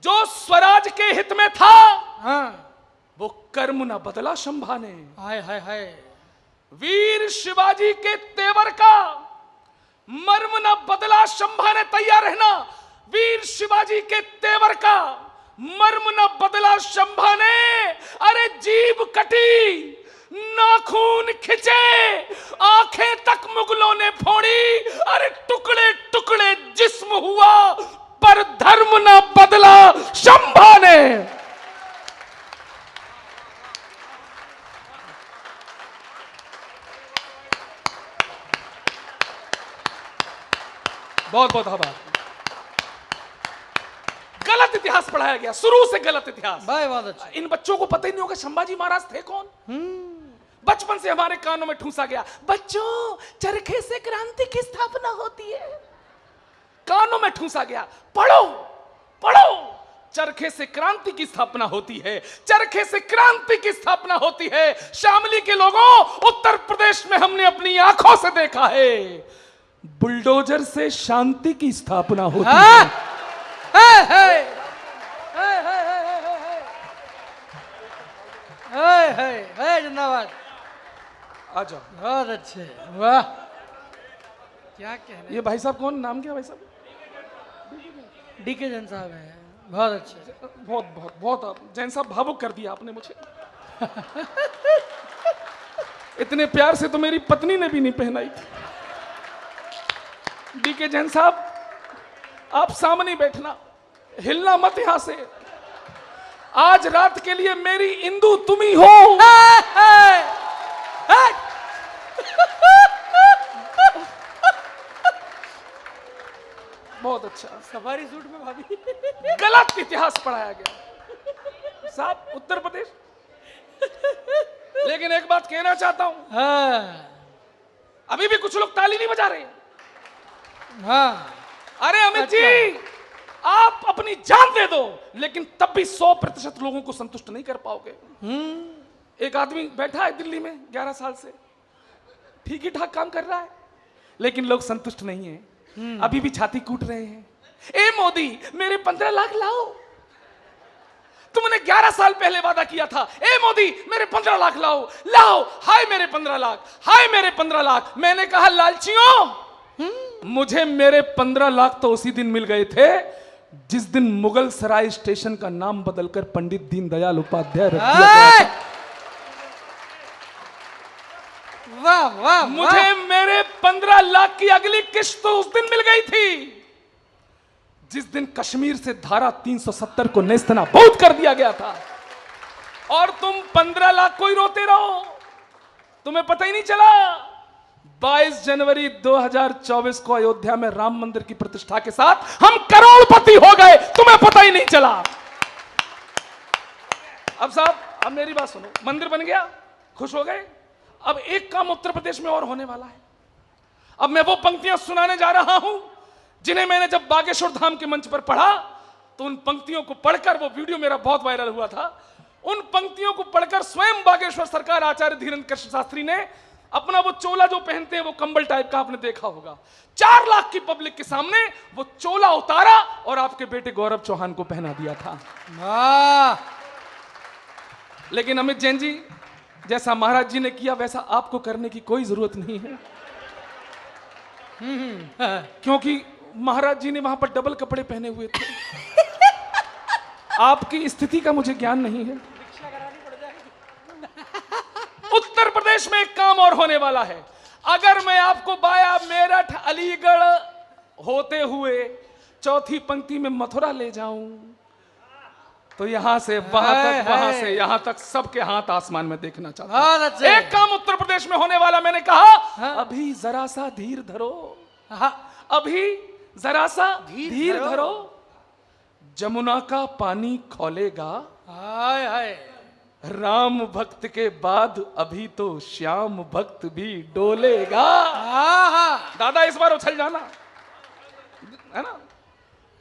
जो स्वराज के हित में था, हाँ, वो कर्म न बदला शंभा ने। हाय हाय हाय। वीर शिवाजी के तेवर का मर्म न बदला शंभा ने। तैयार रहना, वीर शिवाजी के तेवर का मर्म न बदला शंभा ने। अरे जीभ कटी, नाखून खिंचे, आंखें तक मुगलों ने फोड़ी। अरे टुकड़े टुकड़े जिस्म हुआ, पर धर्म न बदला शंभा ने। बहुत बहुत आभार। गलत इतिहास पढ़ाया गया, शुरू से गलत इतिहास। भाई बहुत अच्छा। इन बच्चों को पता ही नहीं होगा संभाजी महाराज थे कौन। बचपन से हमारे कानों में ठूंसा गया, बच्चों चरखे से क्रांति की स्थापना होती है। कानों में ठूंसा गया, पढ़ो पढ़ो, चरखे से क्रांति की स्थापना होती है, चरखे से क्रांति की स्थापना होती है। शामली के लोगों, उत्तर प्रदेश में हमने अपनी आंखों से देखा है, बुलडोजर से शांति की स्थापना होती है। जिंदाबाद। आ जाओ। बहुत अच्छे, वाह क्या कहने। ये भाई साहब कौन, नाम क्या भाई साहब? डीके जैन साहब हैं, बहुत अच्छे। बहुत बहुत बहुत आप जैन साहब, भावुक कर दिया आपने मुझे। इतने प्यार से तो मेरी पत्नी ने भी नहीं पहनाई थी। डीके जैन साहब, आप सामने बैठना, हिलना मत यहां से। आज रात के लिए मेरी इंदु तुम ही हो। बहुत अच्छा। सफारी सूट में भाभी। गलत इतिहास पढ़ाया गया साहब, उत्तर प्रदेश। लेकिन एक बात कहना चाहता हूं, हाँ अभी भी कुछ लोग ताली नहीं बजा रहे। हाँ। अरे अमित जी, आप अपनी जान दे दो, लेकिन तब भी 100% लोगों को संतुष्ट नहीं कर पाओगे। एक आदमी बैठा है दिल्ली में 11 साल से, ठीक ही ठाक काम कर रहा है, लेकिन लोग संतुष्ट नहीं है। अभी भी छाती कूट रहे हैं, ए मोदी मेरे 15 लाख लाओ। तुमने 11 साल पहले वादा किया था, ए मोदी मेरे 15 लाख लाओ, लाओ, हाय मेरे 15 लाख, हाय मेरे 15 लाख। मैंने कहा लालचियों, मुझे मेरे 15 लाख तो उसी दिन मिल गए थे जिस दिन मुगल सराय स्टेशन का नाम बदलकर पंडित दीनदयाल उपाध्याय रख दिया गया था। वाह वाह। मुझे मेरे 15 लाख की अगली किश्त तो उस दिन मिल गई थी जिस दिन कश्मीर से धारा 370 को नेस्तनाबूद कर दिया गया था। और तुम 15 लाख को ही रोते रहो, तुम्हें पता ही नहीं चला 22 जनवरी 2024 को अयोध्या में राम मंदिर की प्रतिष्ठा के साथ हम करोड़पति हो गए, तुम्हें पता ही नहीं चला। अब साहब, अब मेरी बात सुनो, मंदिर बन गया, खुश हो गए। अब एक काम उत्तर प्रदेश में और होने वाला है। अब मैं वो पंक्तियां सुनाने जा रहा हूं जिन्हें मैंने जब बागेश्वर धाम के मंच पर पढ़ा, तो उन पंक्तियों को पढ़कर, वो वीडियो मेरा बहुत वायरल हुआ था, उन पंक्तियों को पढ़कर स्वयं बागेश्वर सरकार आचार्य धीरेन्द्र कृष्ण शास्त्री ने अपना वो चोला जो पहनते हैं, वो कंबल टाइप का आपने देखा होगा, 4 लाख की पब्लिक के सामने वो चोला उतारा और आपके बेटे गौरव चौहान को पहना दिया था। लेकिन अमित जैन जी, जैसा महाराज जी ने किया वैसा आपको करने की कोई जरूरत नहीं है। क्योंकि महाराज जी ने वहां पर डबल कपड़े पहने हुए थे। आपकी स्थिति का मुझे ज्ञान नहीं है। उत्तर प्रदेश में एक काम और होने वाला है। अगर मैं आपको बाया मेरठ अलीगढ़ होते हुए चौथी पंक्ति में मथुरा ले जाऊं, तो यहां से वहां तक, वहां से यहां तक सबके हाथ आसमान में देखना चाहता हूं। एक काम उत्तर प्रदेश में होने वाला, मैंने कहा अभी जरा सा धीर धरो, अभी जरा सा धीर धरो, जमुना का पानी खौलेगा, हाय हाय, राम भक्त के बाद अभी तो श्याम भक्त भी डोलेगा। दादा इस बार उछल जाना, है ना।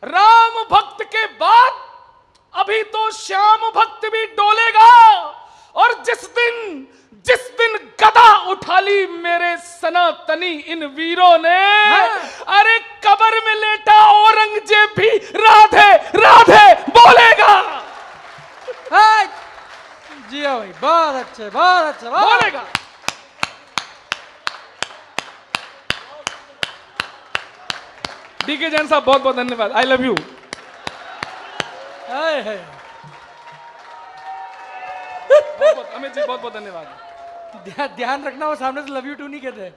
राम भक्त के बाद अभी तो श्याम भक्त भी डोलेगा। और जिस दिन गदा उठा ली मेरे सनातनी इन वीरों ने, अरे कब्र में लेटा औरंगजेब भी राधे राधे बोल अच्छे बहुत अच्छे बहुत बोलेगा। डीके जैन साहब बहुत बहुत धन्यवाद। I love you. हाय हाय बहुत बहुत अमित जी बहुत बहुत धन्यवाद। ध्यान रखना वो सामने से लव यू टू नहीं कहते